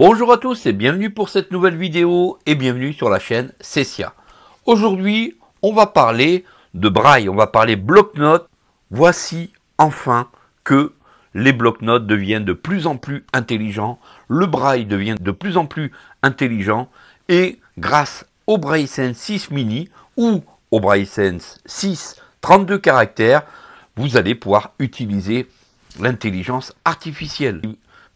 Bonjour à tous et bienvenue pour cette nouvelle vidéo et bienvenue sur la chaîne Cessia. Aujourd'hui, on va parler de braille, on va parler bloc-notes. Voici enfin que les bloc-notes deviennent de plus en plus intelligents, le braille devient de plus en plus intelligent et grâce au Braille Sense 6 mini ou au Braille Sense 6 32 caractères, vous allez pouvoir utiliser l'intelligence artificielle.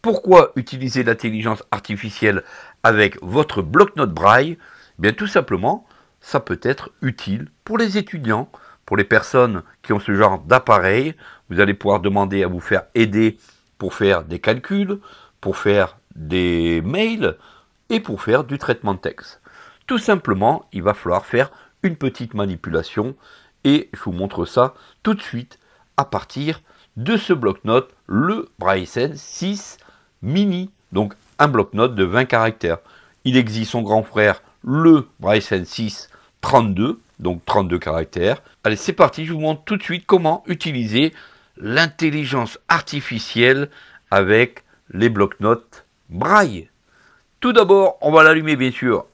Pourquoi utiliser l'intelligence artificielle avec votre bloc-notes braille? Bien tout simplement, ça peut être utile pour les étudiants, pour les personnes qui ont ce genre d'appareil. Vous allez pouvoir demander à vous faire aider pour faire des calculs, pour faire des mails et pour faire du traitement de texte. Tout simplement, il va falloir faire une petite manipulation et je vous montre ça tout de suite à partir de ce bloc-notes, le Braille Sense 6 mini, donc un bloc-notes de 20 caractères. Il existe son grand frère, le Braille Sense 6 32, donc 32 caractères. Allez, c'est parti, je vous montre tout de suite comment utiliser l'intelligence artificielle avec les bloc-notes braille. Tout d'abord, on va l'allumer bien sûr.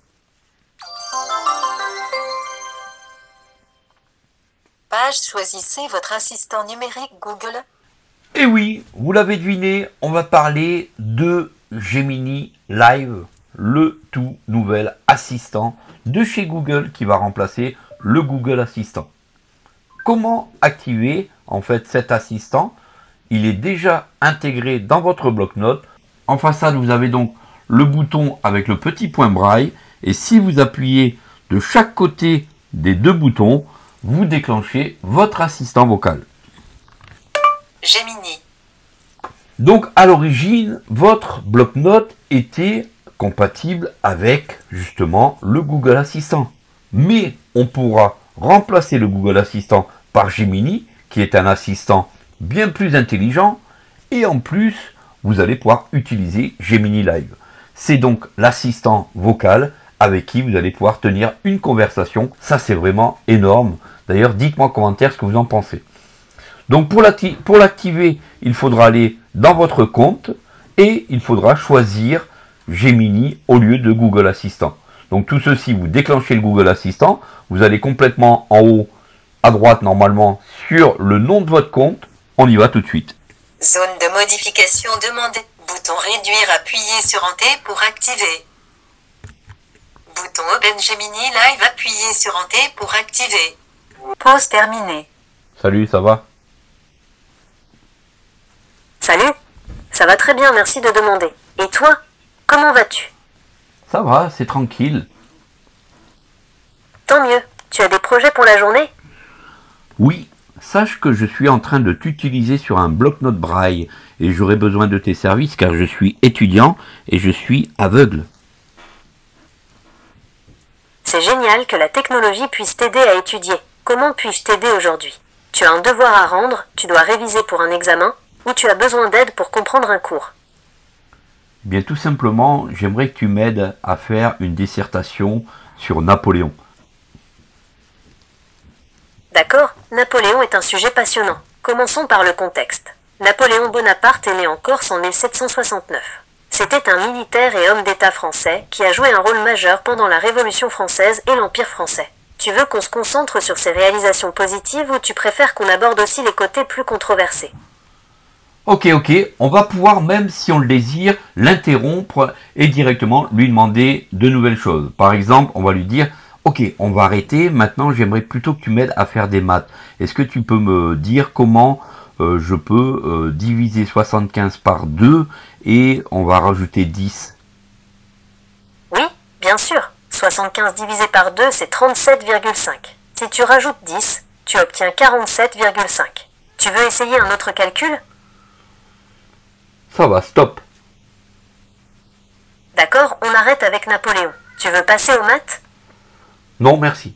Page, choisissez votre assistant numérique Google. Et oui, vous l'avez deviné, on va parler de Gemini Live, le tout nouvel assistant de chez Google qui va remplacer le Google Assistant. Comment activer en fait cet assistant? Il est déjà intégré dans votre bloc-notes. En façade, vous avez donc le bouton avec le petit point braille et si vous appuyez de chaque côté des deux boutons, vous déclenchez votre assistant vocal. Gemini. Donc à l'origine, votre bloc-notes était compatible avec justement le Google Assistant. Mais on pourra remplacer le Google Assistant par Gemini, qui est un assistant bien plus intelligent. Et en plus, vous allez pouvoir utiliser Gemini Live. C'est donc l'assistant vocal avec qui vous allez pouvoir tenir une conversation. Ça, c'est vraiment énorme. D'ailleurs, dites-moi en commentaire ce que vous en pensez. Donc pour l'activer, il faudra aller dans votre compte et il faudra choisir Gemini au lieu de Google Assistant. Donc tout ceci, vous déclenchez le Google Assistant, vous allez complètement en haut à droite normalement sur le nom de votre compte. On y va tout de suite. Zone de modification demandée. Bouton réduire, appuyez sur Entrée pour activer. Bouton Open Gemini Live, appuyez sur Entrée pour activer. Pause terminée. Salut, ça va? Salut, ça va très bien, merci de demander. Et toi, comment vas-tu? Ça va, c'est tranquille. Tant mieux, tu as des projets pour la journée? Oui, sache que je suis en train de t'utiliser sur un bloc-notes braille et j'aurai besoin de tes services car je suis étudiant et je suis aveugle. C'est génial que la technologie puisse t'aider à étudier. Comment puis-je t'aider aujourd'hui? Tu as un devoir à rendre, tu dois réviser pour un examen, ou tu as besoin d'aide pour comprendre un cours? Bien tout simplement, j'aimerais que tu m'aides à faire une dissertation sur Napoléon. D'accord, Napoléon est un sujet passionnant. Commençons par le contexte. Napoléon Bonaparte est né en Corse en 1769. C'était un militaire et homme d'État français qui a joué un rôle majeur pendant la Révolution française et l'Empire français. Tu veux qu'on se concentre sur ses réalisations positives ou tu préfères qu'on aborde aussi les côtés plus controversés? Ok, on va pouvoir, même si on le désire, l'interrompre et directement lui demander de nouvelles choses. Par exemple, on va lui dire, ok, on va arrêter, maintenant j'aimerais plutôt que tu m'aides à faire des maths. Est-ce que tu peux me dire comment je peux diviser 75 par 2 et on va rajouter 10? Oui, bien sûr. 75 divisé par 2, c'est 37,5. Si tu rajoutes 10, tu obtiens 47,5. Tu veux essayer un autre calcul? Ça va, stop. D'accord, on arrête avec Napoléon. Tu veux passer aux maths? Non, merci.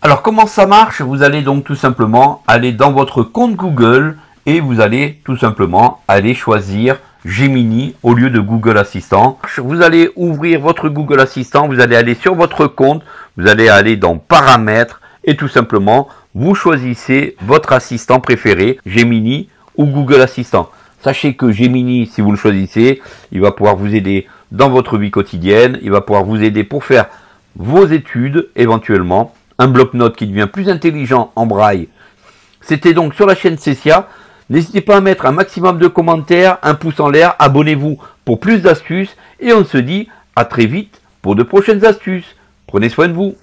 Alors, comment ça marche? Vous allez donc tout simplement aller dans votre compte Google et vous allez tout simplement aller choisir Gemini au lieu de Google Assistant. Vous allez ouvrir votre Google Assistant, vous allez aller sur votre compte, vous allez aller dans Paramètres et tout simplement, vous choisissez votre assistant préféré, Gemini ou Google Assistant. Sachez que Gemini, si vous le choisissez, il va pouvoir vous aider dans votre vie quotidienne, il va pouvoir vous aider pour faire vos études éventuellement, un bloc-notes qui devient plus intelligent en braille. C'était donc sur la chaîne Cessia. N'hésitez pas à mettre un maximum de commentaires, un pouce en l'air, abonnez-vous pour plus d'astuces et on se dit à très vite pour de prochaines astuces. Prenez soin de vous.